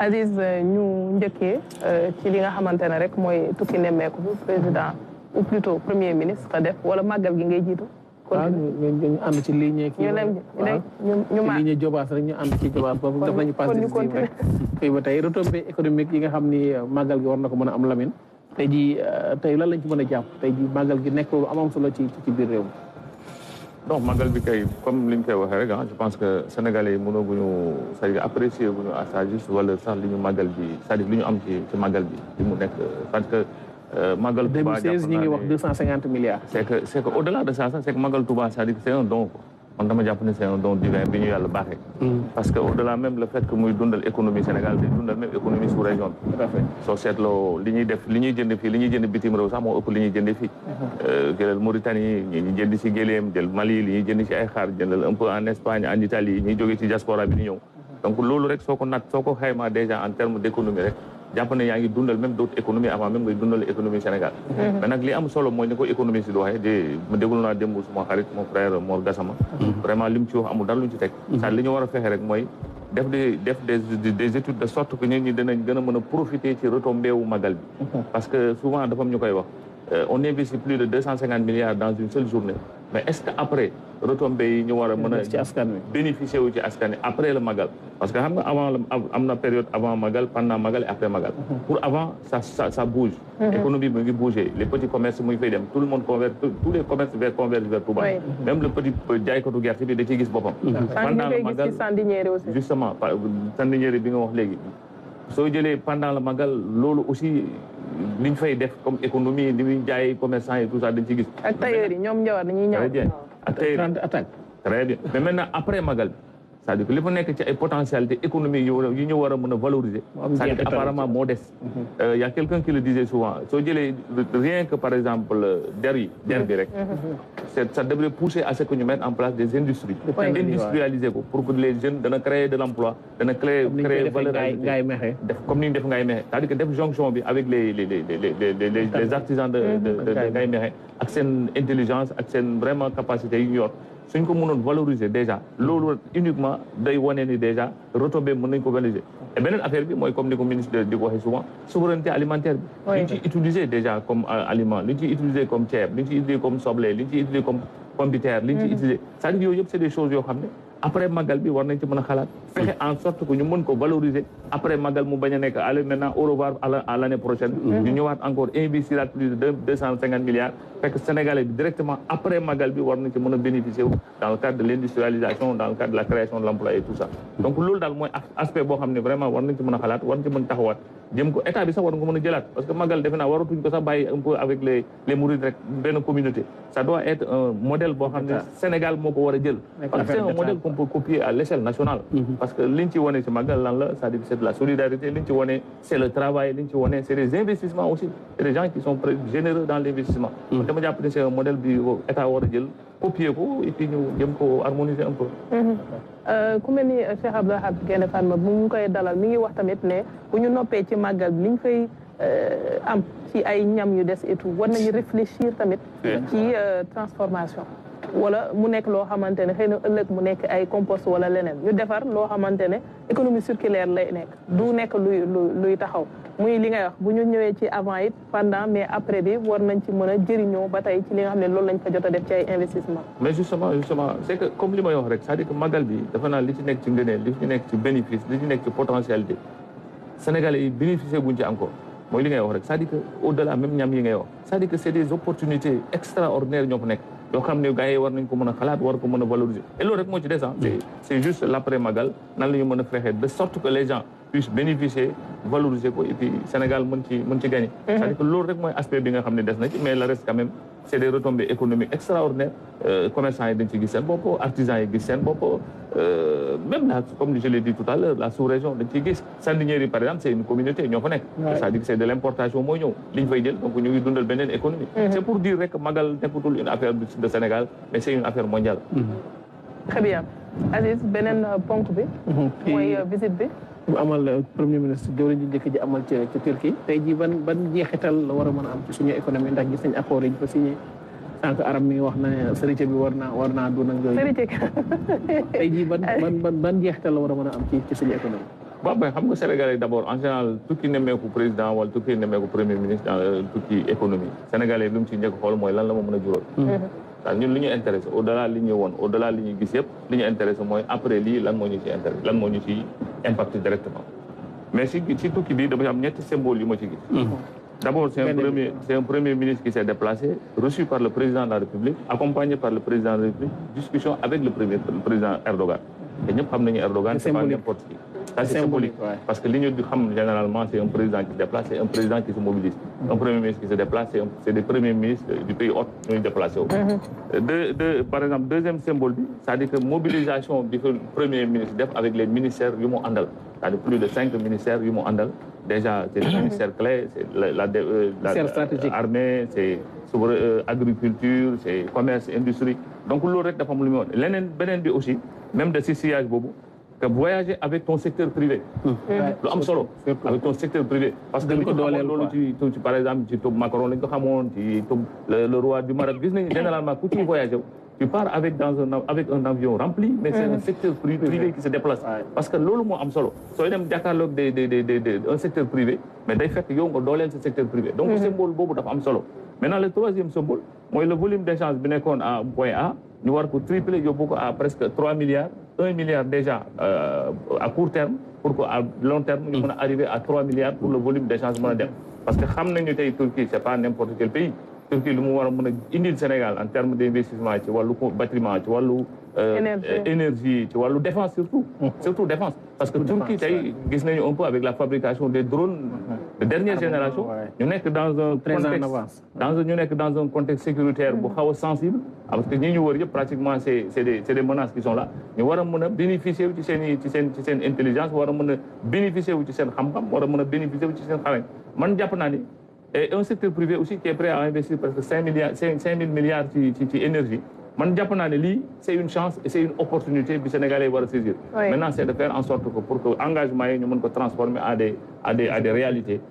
Aziz ñu njëkkee ci li nga xamante ne rek mooy tukki nemmeeku bi président ou plutôt premier ministre def wala màggal gi ngay jiitu. waaw ñu ànd ci ligne kii ñu ligne Jobaas rek ñu ànd ci Jobaas boobu def nañu passé rek fii ba tey retombées économiques yi nga xam ni màggal gi war na ko mën a am Lamine tey jii tey lan lañ ci mën a jàpp tey jii màggal gi nekk lu am solo ci biir réew mi. donc màggal bi kay comme li ñu koy waxee rek je pense que sénégalais yi mënaguñu c'est-à-dire apprécier guñu à sa juste valeur sax li ñu màggal bi c'est-à-dire li ñu am ci màggal bi li mu nekk parce que màggal Touba 2016 ñu ngi wax 250 milliards. c'est que au-delà de ça sax c'est que màggal Touba c'est-à-dire c'est un don man dama jàpp ne c'est un don divin bi ñu yàlla baaxee. parce que au-delà même le fait que muy dundal économie Sénégal di dundal même économie sous région bi. tout à fait soo seetloo li ñuy def li ñuy jënd fii li ñuy jënd bitim réew sax moo ëpp li ñuy jënd fii. jëlal Mauritanie ñi jënd si Guéléem jël Mali li ñuy jënd si ay xaar jëndal un peu en Espagne en Italie ñuy jógee ci diaspora bi di ñëw. donc loolu rek soo ko xaymaa déjà en termes d'économie rek jàpp ne yaa ngi dundal même d'autres économies avant même ngay dundal économie Sénégal. mais nag li am solo mooy ni ko économie si di waxee ma déglu naa démb suma xarit mon frère Mor Gassama. vraiment li mu ci wax amul dara lu ñu ci teg. ça li ñu war a fexe rek mooy def des études de sorte que nit ñi dinañ gën a mën a profiter ci retombée wu magal bi. parce que souvent dafa am ñu koy wax on investit plus de 250 milliards dans une seule journée mais est-ce que après retombées yi ñu war a mën a bénéficier wu ci askan wi après le magal parce que xam nga avant am na période avant magal pendant magal et après magal pour avant ça bouge économie bi ngi bouger les petits commerces mu ngi fay dem tout le monde tous les commerces convergent vers Touba même le petit jaaykatu gerte bi da ciy gis boppam pendant le magal justement sandinière bi nga wax léegi soo jëlee pendant le magal loolu aussi li ñu fay def comme économie li muy jaay commerçant et tout ça dañ ci gis. ak tailleur yi ñoom ñëwaat dañuy ñëw. très bien ak tailleur yi très bien mais maintenant après magal bi c'est-à-dire que li fa nekk ci ay potentialités économiques yu ñu war a mën a valoriser. c'est-à-dire que apparemment moo des. y a quelqu'un qui le disait souvent soo jëlee rien que par exemple der bi rek. ça devrait pousser à ce que ñu mettre en place des industries. industrialiser ko pour que les jeunes dana créer de l'emploi dana créer valeur def comme ni ñu def Ngaye Mékhé c'est-à-dire que def jonction bi avec les artisans de Ngaye Mékhé ak seen intelligence ak seen vraiment capacité yu ñu yor suñ ko mënoon valoriser déjà loolu uniquement day wane ni déjà retombé mën nañ ko valoriser et beneen affaire bi mooy comme ni ko ministre di ko waxee souvent souveraineté alimentaire bi li ñu ciy utiliser déjà comme aliment li ñu ciy utiliser comme ceeb li ñu ciy utiliser comme soble li ñu ciy utiliser comme pomme de terre li ñu ciy utiliser c'est-à-dire yooyu yëpp c'est des choses yoo xam ne après magal bi war nañ ci mën a xalaat fexe en sorte que ñu mën ko valoriser après magal mu bañ a nekk allez maintenant au revoir à l'année prochaine ñu ñëwaat encore investir plus de 250 milliards fekk Sénégalais bi directement après magal bi war nañ ci mën a bénéficier wu dans le cadre de l'industrialisation dans le cadre de la création de l'emploi et tout ça donc loolu daal mooy aspect boo xam ne vraiment war nañ ci mën a xalaat war nañ ci mën taxawaat jëm ko état bi sax war nga ko mën a jëlaat parce que magal defe naa waratuñ ko sax bàyyi un peu avec les mourides rek benn communauté ça doit être un modèle boo xam ne Sénégal moo ko war a jël parce que c'est un modèle qu'on peut copier à l'échelle nationale parce que liñ ci wane ci magal lan la c'est-à-dire c'est de la solidarité liñ ci wane c'est le travail liñ ci wane c'est des investissements aussi c'est des gens qui sont généreux dans l'investissement dama jàpp ne c'est un modèle bi état war a jël copier ko et puis ñu jëm ko harmoniser un peu ku mel ni Cheikh Abdou Lahad Gaïndé Fatma bu ñu koy dalal mi ngi wax tamit ne bu ñu noppee ci màggal bi liñ fay am ci ay ñam yu des et tout war nañu réfléchir tamit ci transformation wala mu nekk loo xamante ne xëy na ëllëg mu nekk ay compost wala leneen ñu defar loo xamante ne économie circulaire lay nekk du nekk luy taxaw muy li ngay wax bu ñu ñëwee ci avant it pendant mais après bi war nañ ci mën a jëriñoo ba tey ci li nga xam ne loolu lañ fa jot a def ci ay investissement mais justement c'est que comme li may wax rek c'est-à-dire que magal bi dafa naa li ci nekk ci ngëneel li ci nekk ci bénéfice li ci nekk ci potentialité Sénégalais yi bénéficier buñ ci encore mooy li ngay wax rek c'est-à-dire que au-delà même ñam yi ngay wax c'est-à-dire que c'est des opportunités extraordinaires ñoo fa nekk yoo xam ne gars yi war nañ ko mën a xalaat war ko mën a valoriser et loolu rek moo ci des c'est juste l'après magal nan la ñu mën a fexe de sorte que les gens puissent bénéficier valoriser ko et puis Sénégal mën ci gagner c'est-à-dire que loolu rek mooy aspect bi nga xam ne des na ci mais le reste quand même c'est des retombées économiques extraordinaires commerçants yi dañ ci gis seen bopp artisans yi gis seen bopp même là comme je l'ai dit tout à l'heure la sous-région dañ ciy gis Sandiniéry yi par exemple c'est une communauté ñoo fa nekk c'est-à-dire que c'est de l'importation mooy ñëw li ñu fay jël donc ñu ngi dundal beneen économie c'est pour dire rek magal nekkutul une affaire de Sénégal mais c'est une affaire mondiale très bien Aziz beneen ponk bi mooy visite bi bu amal premier ministre jawriñ ji njëkk ji amal ci Turquie tey jii ban jeexital la war a mën a am ci suñu économie ndax gis nañ accord yi ñu fa signé sànq aram mi wax na sërite bi war naa doon ak yooyu tey jii ban jeexital la war a mën a am ci suñu économie waaw ben xam nga Sénégalais d'abord en général tukki nemmeeku président wala tukki nemmeeku premier ministre dans tukki économie Sénégalais lu mu ci njëkk xool mooy lan la ma mën a jural. daal ñun li ñu intéressé au delà li ñu woon au delà li ñu gis yëpp li ñu intéressé mooy après lii lan moo ñu ci intéressé lan moo ñu ci impacté directement mais si tukki bi dama am ñetti symbole yu ma ci gis. D'abord, c'est un premier ministre qui s'est déplacé, reçu par le président de la République, accompagné par le président de la République, discussion avec le président Erdogan. Et nous savons que Erdogan, c'est pas n'importe qui. C'est symbolique. Parce que l'Union du Ham, généralement, c'est un président qui se déplace, c'est un président qui se mobilise. Un premier ministre qui se déplace, c'est des premiers ministres du pays hôte qui se déplacent. Par exemple, deuxième symbole, c'est-à-dire que mobilisation du premier ministre avec les ministères du monde andal. C'est-à-dire plus de 5 ministères du monde andal. Déjà, c'est le ministère clé, c'est l'armée, c'est agriculture, c'est commerce, industrie. Donc, l'autre aussi, même de ce sillage, que voyager avec ton secteur privé. Avec ton secteur privé. Parce que, par exemple, tu tombes Macron, le roi du Maroc, généralement, quand tu voyages, tu pars avec un avion rempli, mais c'est un secteur privé qui se déplace. Parce que l'eau, moi, solo. So, il y a un dialogue d'un secteur privé, mais d'ailleurs, il y a un secteur privé. Donc, le symbole, c'est solo. Maintenant, le troisième symbole, le volume d'échange à point A, nous avons triplé à presque 3 milliards, 1 milliard déjà à court terme, pour qu'à long terme, nous puissions arriver à 3 milliards pour le volume d'échange monétaire. Parce que la Turquie, ce n'est pas n'importe quel pays. Turquie, le Sénégal, en termes d'investissement, le bâtiment, énergie, la défense surtout. Surtout défense. Parce que la Turquie, un peu avec la fabrication des drones de dernière génération, nous sommes dans un contexte sécuritaire sensible. Parce que nous, pratiquement, c'est des menaces qui sont là. Nous devons bénéficier de cette intelligence, nous devons bénéficier de cette hambam, nous devons bénéficier de cette travail. Et un secteur privé aussi qui est prêt à investir presque 5 000 milliards d'énergie. C'est une chance et c'est une opportunité que les Sénégalais vont saisir. Oui. Maintenant, c'est de faire en sorte que pour que l'engagement nous transformer à des réalités.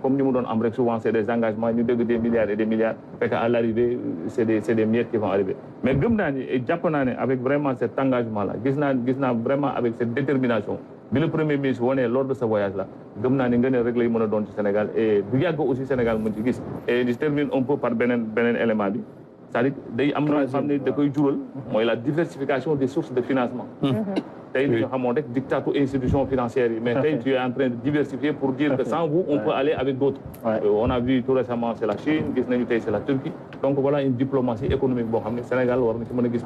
Comme nous donnons souvent, c'est des engagements, nous donnons des milliards et des milliards. À l'arrivée, c'est des miettes qui vont arriver. Mais avec vraiment cet engagement-là, vraiment avec cette détermination, le Premier ministre, lors de ce voyage-là, nous avons réglé le Sénégal et nous avons aussi Sénégal. Et je termine un peu par un élément. C'est-à-dire que la diversification des sources de financement. Nous avons des dictatures et institutions financières, mais tu es en train de diversifier pour dire que sans vous, on peut aller avec d'autres. On a vu tout récemment, c'est la Chine, c'est la Turquie. Donc voilà une diplomatie économique. Le Sénégal, on a dit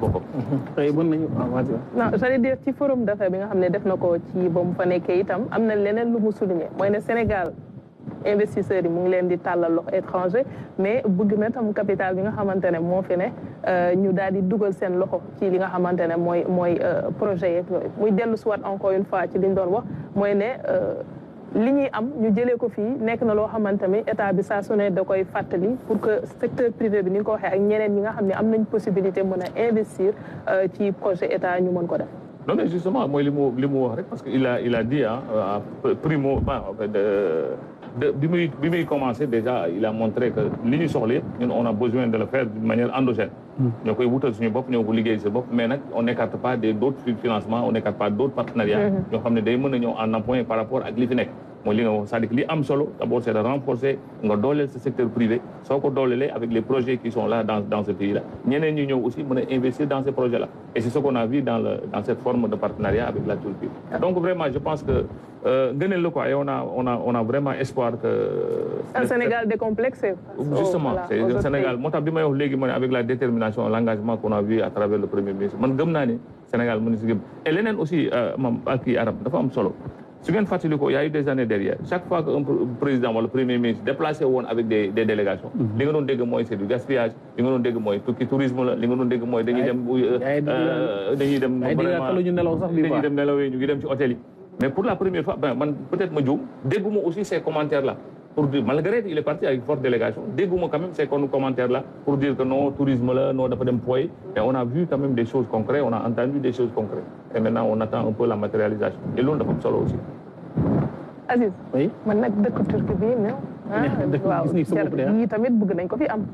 non, j'allais dire que le forum d'affaires, le Sénégal. Investisseurs yi mu ngi leen di tàllal loxo étranger mais bëgg na tam capital bi nga xamante ne moo fi ne ñu daal di dugal seen loxo ci li nga xamante ne mooy projet yeeg yooyu muy dellu si waat encore une fois ci li ñu doon wax mooy ne li ñuy am ñu jëlee ko fii nekk na loo xamante ni état bi saa su ne da koy fàttali pour que secteur privé bi ni nga ko waxee ak ñeneen ñi nga xam ne am nañ possibilité mën a investir ci projet état ñu mën ko def. Non mais justement moi li mu wax rek parce que il a dit primo bi muy commencé déjà il a montré que li ñu soxla ñun on a besoin de le faire d'une manière endogène. ñoo koy wutal suñu bopp ñoo ko liggéey sa bopp mais nag on n'écarte pas d'autres financements on n'écarte pas d'autres partenariats. ñoo xam ne day mën a ñëw en appoint par rapport ak li fi nekk. mooy li nga wax c'est-à-dire que li am solo d'abord c'est de renforcer nga dooleel ce secteur privé soo ko doolelee avec les projets qui sont là dans ce pays-là ñeneen ñi ñëw aussi mën a investir dans ces projets-là et c'est ce qu'on a vu dans cette forme de partenariat avec la Turquie. Donc vraiment je pense que gënal la quoi et on a vraiment espoir que un Sénégal décomplexé. Justement c'est un Sénégal moo tax bi may wax léegi ma ne avec la détermination l'engagement qu'on a vu à travers le Premier ministre man gëm naa ni Sénégal mën na si gëm et leneen aussi moom ak kii arab dafa am solo. Si vous il y a eu des années derrière. Chaque fois qu'un président ou le premier ministre déplacé avec des délégations, les gens ont c'est du gaspillage, les gens ont du tourisme, les gens ont hôtel. Mais pour la première fois, peut-être que aussi ces commentaires-là. Pour dire, malgré il est parti avec une forte délégation, dégoûtement quand même ces commentaires-là pour dire que non, tourisme là, non, d'après des poids. Et on a vu quand même des choses concrètes, on a entendu des choses concrètes. Et maintenant, on attend un peu la matérialisation. Et l'on doit solo aussi. Aziz, oui. Man nak dëkk Turquie bi, waaw, yi tamit bëgg nañ ko fi am.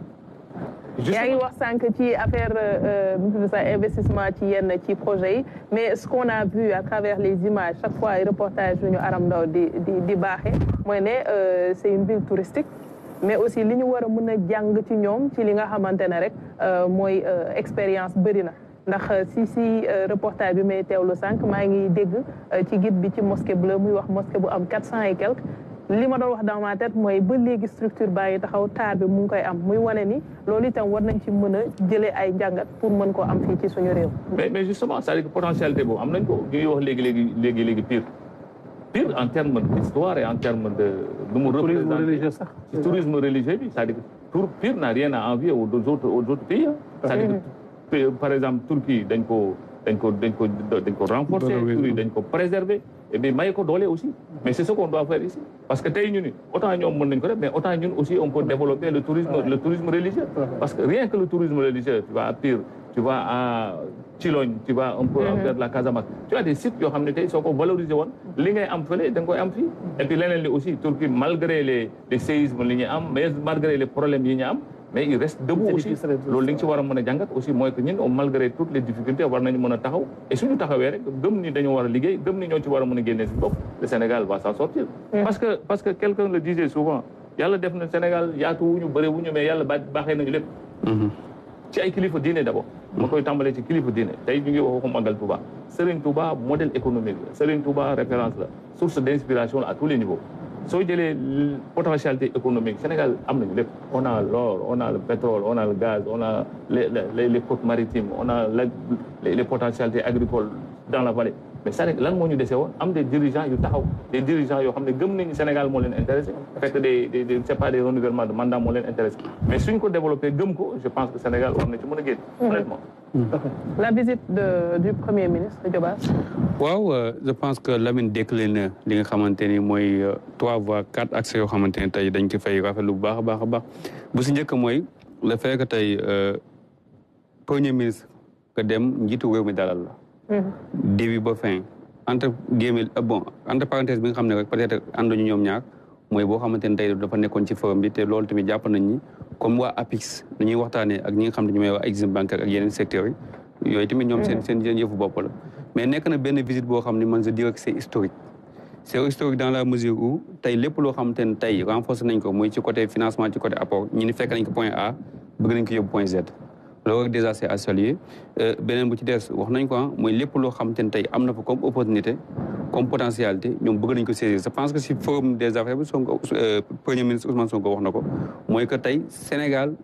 yaa ngi wax sànq ci affaire investissement ci yenn ci projet yi mais ce qu'on a vu à travers les images chaque fois ay reportage yu ñu Aram Ndao di baaxee mooy ne c'est une ville touristique mais aussi li ñu war a mën a jàng ci ñoom ci li nga xamante ne rek mooy expérience bëri na ndax si reportage bi may teewlu sànq maa ngi dégg ci guide bi ci Mosquée Bleue muy wax mosquée bu am 400 et quelques li ma doon wax dans ma tête mooy ba léegi structure baa ngi taxaw taar bi mu ngi koy am muy wane ni loolu itam war nañ ci mën a jëlee ay njàngat pour mën koo am fii ci suñu réew. mais justement c'est-à-dire que potentialité boobu am nañ ko ñu ngi wax léegi pire en termes d'histoire et en termes de nu mu représente ci tourisme religieux bi c'est-à-dire que Pire n'a rien à envier aux autres pays c'est-à-dire que par exemple Turquie dañ ko renforcer Turquie dañ ko préserver et bien may ko doole aussi mais c'est ce qu'on doit faire ici parce que tey ñu ni autant ñoom mën nañ ko def mais autant ñun aussi on peut développer le tourisme religieux parce que rien que le tourisme religieux tu vas à Pire tu vas à Chilogne tu vas un peu vers la Casamance tu as des sites yoo xam ne tey soo ko valoriser woon li ngay am fële da nga koy am fii et puis leneen li aussi Turquie malgré les séismes li ñu am mais malgré les problèmes yi ñu am mais il reste debout aussi loolu li nga ci war a mën a jàngat aussi mooy que ñun malgré toutes les difficultés war nañu mën a taxaw et suñu taxawee rek gëm ni dañoo war a liggéey gëm ni ñoo ci war a mën a génnee si bopp le Sénégal va s'en sortir parce que quelqu'un le disait souvent yàlla def na Sénégal yaatu wuñu bëri wuñu mais yàlla baaxee nañu lépp ci ay kilifa diine d'abord ma koy tàmbalee ci kilifa diine tey ñu ngi waxu Magal Touba Serigne Touba modèle économique la Serigne Touba référence la source d'inspiration à tous les niveaux soo jëlee potentialité économique Sénégal am nañu lépp on a l'or on a le pétrole on a le gaz on a les côtes maritimes on a les potentialités agricoles dans la vallée mais c'est lan moo ñu dese woon am des dirigeants yu taxaw des dirigeants yoo xam ne gëm nañu Sénégal moo leen intéressé fekk c'est pas des renouvellements de mandat moo leen intéressé mais suñ ko développé gëm ko je pense que Sénégal war na ci mën a génn honnêtement la visite du premier ministre Diobass waaw je pense que Lamine décliné li nga xamante ni mooy 3 voire 4 axes yoo xamante ne tey dañ ko fay rafetlu bu baax a baax a baax bu si njëkk mooy le fait que tey premier ministre que dem njiitu réew mi dalal la début ba fin entre parenthèse bi nga xam ne rek peut-être ànduñu ñoom ñaar mooy boo xamante ne tey dafa nekkoon ci forum bi te loolu tamit jàpp nañ ni comme waa APIX dañuy waxtaanee ak ñi nga xam ne ñu may waa Exim bancaire ak yeneen secteurs yi yooyu tamit ñoom seen yëfu bopp la mais nekk na benn visite boo xam ne man je dirais que c'est historique dans la mesure où tey lépp loo xamante ne tey renforcé nañ ko muy ci côté financement ci côté apport ñu ni fekk nañ ko point A bëgg nañ ko yóbbu point Z loolu rek déjà c'est à saluer beneen bu ci des wax nañ ko mooy lépp loo xamante ne tey am na fa comme opportunité comme potentialité ñoom bëgg nañ ko saisir je pense que si forum des affaires bi Sonko premier ministre Ousmane Sonko wax na ko mooy que tey Sénégal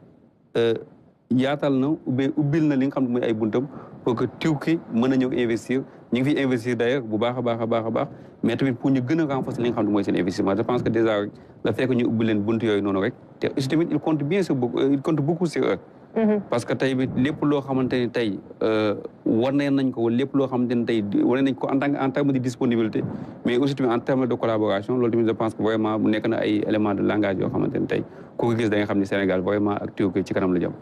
yaatal na ubbil na li nga xam ne mooy ay buntam pour que Turquie mën a ñëw investir ñu ngi fiy investir d'ailleurs bu baax a baax mais tamit pour ñu gën a renforcer li nga xam ne mooy seen investissement je pense que déjà la fekk ñu ubbi leen bunt yooyu noonu rek te aussi tamit il compte beaucoup sur eux parce que tey lépp loo xamante ni tey wane nañ ko wala lépp loo xamante ni tey wane nañ ko en terme de disponibilité mais aussi tamit en terme de collaboration loolu tamit je pense que vraiment mu nekk na ay éléments de langage yoo xamante ni tey ku ko gis da nga xam ne Sénégal vraiment ak Turquie ci kanam la jëm.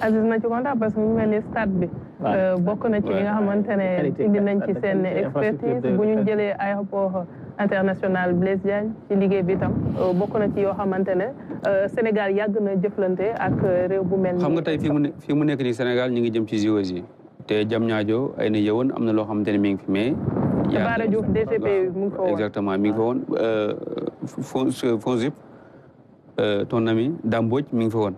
Aziz na ci kontaan parce que mu mel ni stade bi. bokk na ci li nga xamante ne indi nañ ci seen expertise bu ñu jëlee aéroport international Blaise Diagne ci liggéey bi tam bokk na ci yoo xamante ne Sénégal yàgg na jëflante ak réew bu mel ni. xam nga tey fii mu nekk nii Sénégal ñu ngi jëm ci JOJ te Diamniadio ay na yëwoon am na loo xamante ne mi ngi fi mais. Bara Diouf DGP mu ngi fa woon exactement mi ngi fa woon FONGIP ton ami Dame Mbodj mi ngi fa woon.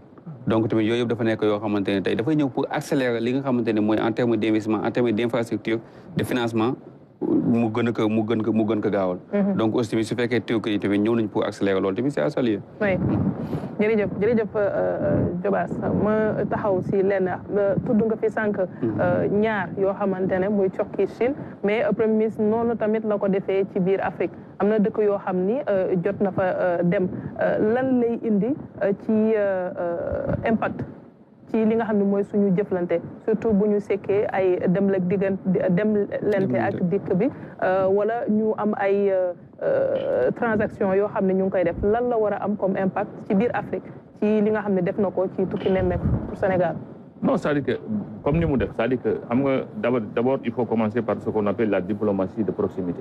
donc tamit yooyu yëpp dafa nekk yoo xamante ne tey dafay ñëw pour accélérer li nga xamante ne mooy en terme d'investissement en terme d'infrastructure de financement mu gën ko gaawal. donc aussi tamit su fekkee Turquie yi tamit ñëw nañ pour accélérer loolu tamit c'est à saluer. oui jërëjëf Diobass ma taxaw si lenn tudd nga fi sànq. ñaar yoo xamante ne muy Turquie Chine mais premier ministre noonu tamit la ko defee ci biir Afrique am na dëkk yoo xam ni jot na fa dem lan lay indi ci impact. ci li nga xam ne mooy suñu jëflante surtout bu ñu sekkee ay demlante ak dikk bi wala ñu am ay transaction yoo xam ne ñu ngi koy def lan la war a am comme impact ci biir Afrique ci li nga xam ne def na ko ci tukki nemmeeku pour Sénégal. Non, c'est-à-dire que, comme nous dit, c'est-à-dire que d'abord, il faut commencer par ce qu'on appelle la diplomatie de proximité.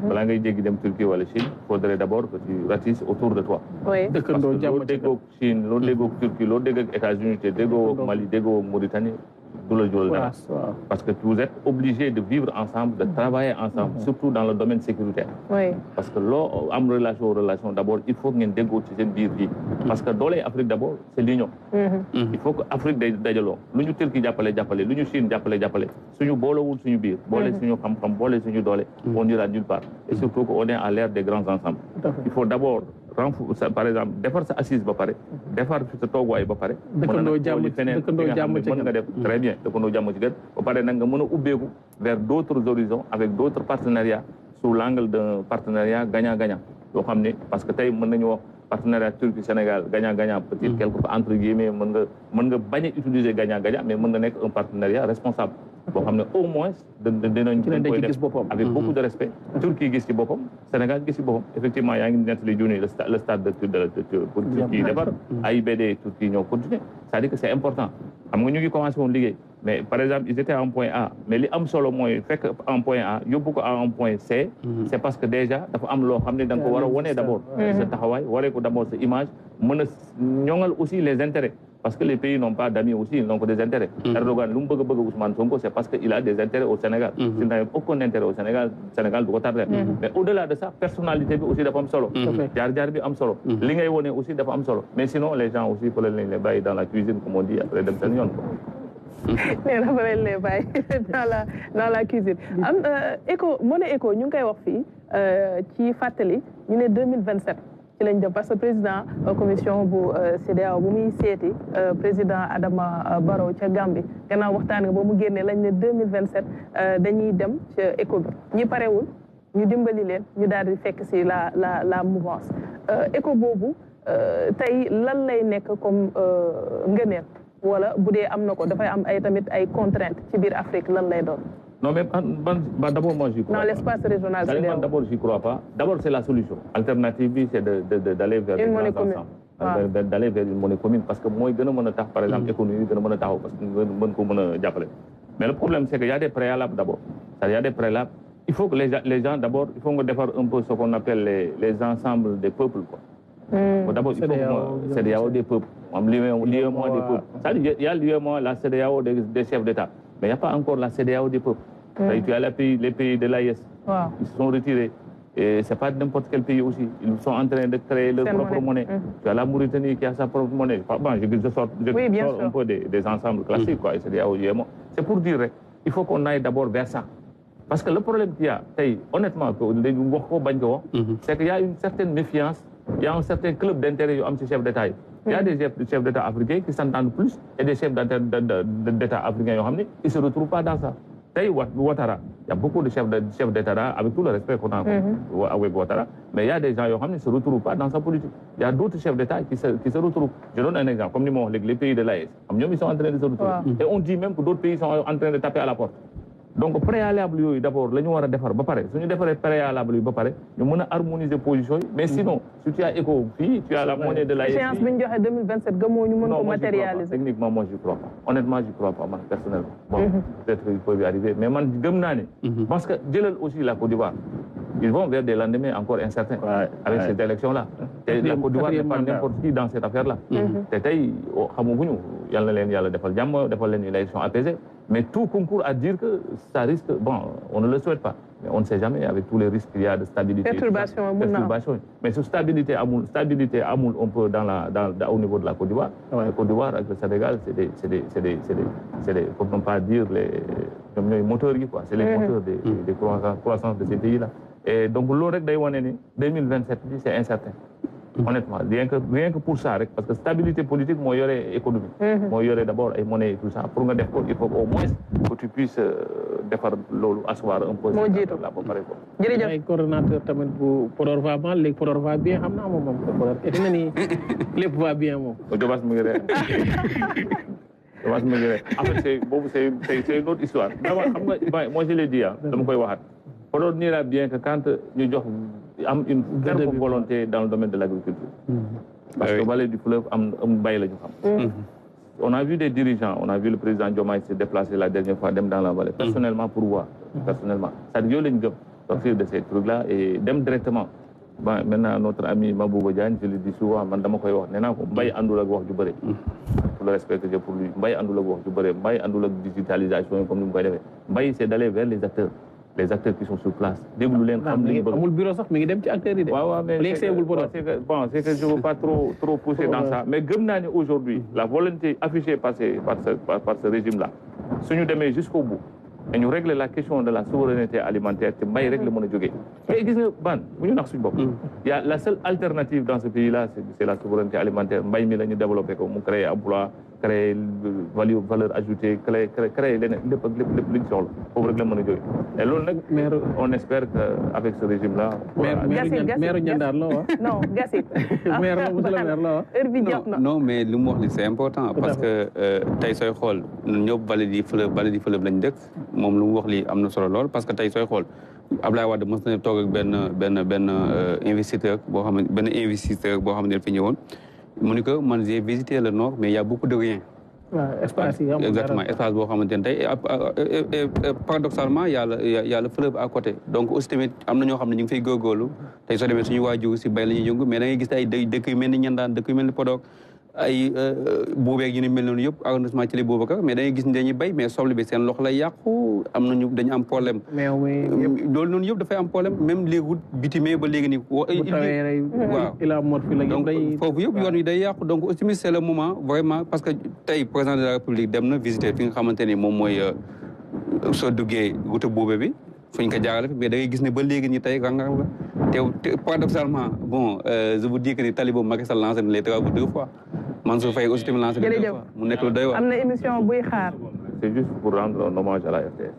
Voilà, ngay jéggi dem Turquie ou la Chine, il faudrait d'abord que tu ratisses autour de toi. Oui. Parce que l'autre dégo Chine, l'autre dégo Turquie, l'autre dégo États-Unis, l'autre dégo Mali, dégo Mauritanie, parce que vous êtes obligés de vivre ensemble, de travailler ensemble, surtout dans le domaine sécuritaire. Oui. Parce que là, en relation, d'abord, il faut qu'il y ait des négociations de vie. Parce que dans l'Afrique, d'abord, c'est l'union. Il faut que l'Afrique d'ailleurs, l'Union Turquie j'appelle, l'Union Chine j'appelle, si nous bolons sur bir, bolons sur nous, bolons sur nous dolé, on ira nulle part. Et surtout qu'on est à l'ère des grands ensembles. Il faut d'abord renforcer, par exemple, défendre sa assise, défendre ce togoy, très bien, vers d'autres horizons, avec d'autres partenariats, sous l'angle d'un partenariat gagnant-gagnant. Parce que partenariat Turquie-Sénégal, gagnant-gagnant, peut-être quelque part entre guillemets, on ne pas utiliser gagnant-gagnant, mais on est un partenariat responsable. Au moins, avec beaucoup de respect, Turquie est ici, Sénégal est ici. Effectivement, il y a le stade de Turquie, AIBD, Turquie, ils ont continué. Ça veut dire que c'est important. Nous commençons à liguer. Mais par exemple, ils étaient en point A. Mais les hommes solo fait qu'en point A, ils ont en point C. C'est parce que déjà, il faut d'abord ce travail, d'abord cette image, aussi les intérêts. Parce que les pays n'ont pas d'amis aussi, ils n'ont que des intérêts. Erdogan, Ousmane Sonko, c'est parce qu'il a des intérêts au Sénégal. S'il n'a aucun intérêt au Sénégal, le Sénégal doit tarder. Mais au-delà de ça, personnalité aussi d'abord solo. Jar-jar am solo. L'ingay aussi d'abord am solo. Mais sinon, les gens aussi, pour les bailler dans la cuisine, comme on dit, après dem sen yoon. Dans la cuisine. Monnaie éco, ñu ngi koy wax fii ci fàttali ñu ne 2027 ci lañ dem parce que président commission bu CEDEAO bu muy seeti président Adama Barrow ca Gambie gannaaw waxtaan nga ba mu génnee lañ ne 2027 dañuy dem ca éco bi ñi parewul ñu dimbali leen ñu daal di fekk si la mouvance éco boobu tey lan lay nekk comme ngëneel wala bu dee am na ko dafay am ay tamit ay contraintes ci biir Afrique lan lay doon. Non, mais d'abord, moi, j'y crois. Dans l'espace régional, c'est d'abord, j'y crois pas. D'abord, c'est la solution. L'alternative, c'est d'aller vers une monnaie commune. D'aller vers une monnaie commune. Parce que moi, je ne par exemple, l'économie, je ne parce que mais le problème, c'est qu'il y a des préalables d'abord. Il y a des préalables. Il faut que les gens, d'abord, il faut faire un peu ce qu'on appelle les ensembles des peuples, quoi. D'abord, il faut que CEDEAO des peuples. L'UEMOA des peuples. Il y a l'UEMOA, la CEDEAO des chefs d'État. Mais il n'y a pas encore la CEDEAO des peuples. Tu as les pays de l'AIS. Ils se sont retirés. Et ce n'est pas n'importe quel pays aussi. Ils sont en train de créer leur propre monnaie. Tu as la Mauritanie qui a sa propre monnaie. Bon, je sors un peu des ensembles classiques, quoi. CEDEAO, UEMOA. C'est pour dire, il faut qu'on aille d'abord vers ça. Parce que le problème qu'il y a, honnêtement, c'est qu'il y a une certaine méfiance. Il y a un certain club d'intérêt entre chefs d'État. Il y a des chefs d'État africains qui s'entendent plus et des chefs d'État africains qui ne se retrouvent pas dans ça. Ouattara, il y a beaucoup de chefs d'État, avec tout le respect qu'on a avec Ouattara, mais il y a des gens qui ne se retrouvent pas dans sa politique. Il y a d'autres chefs d'État qui se retrouvent. Je donne un exemple, comme les pays de l'AES. Ils sont en train de se retrouver. Et on dit même que d'autres pays sont en train de taper à la porte. Donc, préalable, d'abord, nous devons faire. Si nous devons préalable, nous devons harmoniser les positions. Mais sinon, si tu as éco, tu as la monnaie de l'AES. L'échéance 2027, comment nous devons matérialiser? Techniquement, moi, je ne crois pas. Honnêtement, je ne crois pas, personnellement. Bon, peut-être qu'il peut y arriver. Mais moi, je pense que aussi la Côte d'Ivoire, ils vont vers des lendemains encore incertains avec cette élection-là. La Côte d'Ivoire n'est pas n'importe qui dans cette affaire-là. Il y a une élection apaisée. Mais tout concourt à dire que ça risque, bon, on ne le souhaite pas, mais on ne sait jamais avec tous les risques qu'il y a de stabilité. Perturbation. Mais cette stabilité, on peut au niveau de la Côte d'Ivoire. La Côte d'Ivoire avec le Sénégal, c'est des, pour ne pas dire les moteurs, quoi. C'est les moteurs des croissances de ces pays-là. Et donc, l'OREC 2027, c'est incertain. Honnêtement, rien que pour ça, parce que stabilité politique, moi, il y aurait économie. Moi, il y aurait d'abord les monnaies et tout ça. Pour me dire il faut au moins que tu puisses faire l'eau, asseoir un peu. Moi, je dis. Il y a un coordonnateur pour Podor bien, les Podor va bien, les va bien. En fait, c'est une autre histoire. Moi, je l'ai dit, Podor n'ira bien que quand nous avons une ferme volonté dans le domaine de l'agriculture. Parce que vallée du fleuve, on a vu des dirigeants, on a vu le président Diomaye se déplacer la dernière fois dans la vallée, personnellement pour voir, personnellement. C'est-à-dire que sortir de ces trucs-là et dem directement. Bon, maintenant, notre ami Mabouba Diagne, je le dis souvent, madame Koyo, Mbaye andou la wax du bëri. Pour le respect que j'ai pour lui, Mbaye andou la wax du bëri, Mbaye andou la digitalisation comme nous le Mbaye c'est d'aller vers les acteurs qui sont sur place. Déglu leen xam li amul bureau sax mi ngi dem ci acteurs yi de. waaw mais c'est que je veux pas trop pousser dans ça, mais gëm naa ne aujourd'hui la volonté affichée par ce régime-là, suñu demee jusqu'au bout et ñu régler la question de la souveraineté alimentaire te mbay rek la mën a jógee. mais gis nga ban bu ñu nax suñu bopp. Il y a la seule alternative dans ce pays-là, c'est la souveraineté alimentaire. Mbay mi la ñu développé ko mu créer emploi, créer valeur ajoutée, créer leneen lépp li ñu soxla foofu rek la mën a jógee. et loolu nag on espère que avec ce régime-là. maire Ndiandar la wa. non Gassit. maire monsieur le maire la wa. heure bi jot na. non mais li mu wax ni c'est important parce que tey sooy xool ñëpp vallée du fleuve lañ dëkk. moom lu mu wax lii am na solo lool parce que tey sooy xool Abdoulaye Wade mos na toog ak benn investisseur boo xam ne fi ñëwoon mu ni que man j'ai visité le nord mais il y a beaucoup de rien. espace yi exactement espace boo xamante ne tey paradoxalement y a le fleuve à côté donc aussi tamit am na ñoo xam ne ñu ngi fay góorgóorlu tey soo demee suñu waajur si bay la ñuy yëngu mais da ngay gis ay dëkk yu mel ni Ñandaan dëkk yu mel ni Podor ay boobeeg yu ni mel noonu yëpp arrondissement ci li Boubacar mais da ngay gis ne dañuy béy mais soble bi seen loxo lay yàqu am nañu dañu am problème. loolu noonu yëpp dafay am problème même les routes bitumées ba léegi nii. waaw donc foofu yëpp yoon yi day yàqu donc aussi c'est le moment vraiment parce que tey président de la République dem na visiter fi nga xamante ni moom mooy soo duggee route boobe bi fu ñu ko jaarale mais da ngay gis ne ba léegi nii tey rangang la te paradoxalement bon je vous dis que ni tali boobu Macky Sall lancé na les travaux 2 fois. Mansour Faye aussi tamit lancé na 2 fois mu nekk lu doy waar. am na émission buy xaar. c'est juste pour rendre un hommage à la RTS.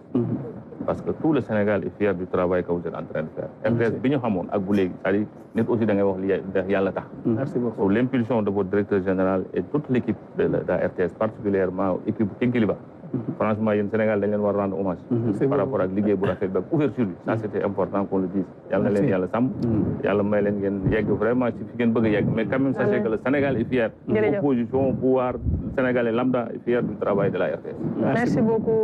parce que tout le Sénégal est fier du travail que vous êtes en train de faire. RTS bi ñu xamoon ak bu léegi c'est-à-dire nit aussi da ngay wax li yàlla tax. merci beaucoup sous l'impulsion de votre directeur général et toute l'équipe de la RTS particulièrement équipe Kinkeliba. franchement yéen Sénégal dañ leen war rendre hommage. par rapport ak liggéey bu rafet ba ouverture bi ça c'était important qu'on le dise. yàlla na leen yàlla sàmm. yàlla may leen ngeen yegg vraiment ci fi ngeen bëgg a yegg mais quand même sachez que le Sénégal est fier. opposition pouvoir sénégalais lambda est fier du travail de la RTS. merci beaucoup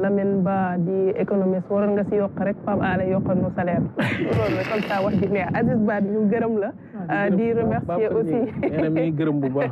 Lamine Ba di économiste waroon nga si yokk rek Pape Alé yokkal nu salaire loolu comme ça wax ji neex Aziz Ba ñu gërëm la di remercier aussi. mi gërëm bu baax.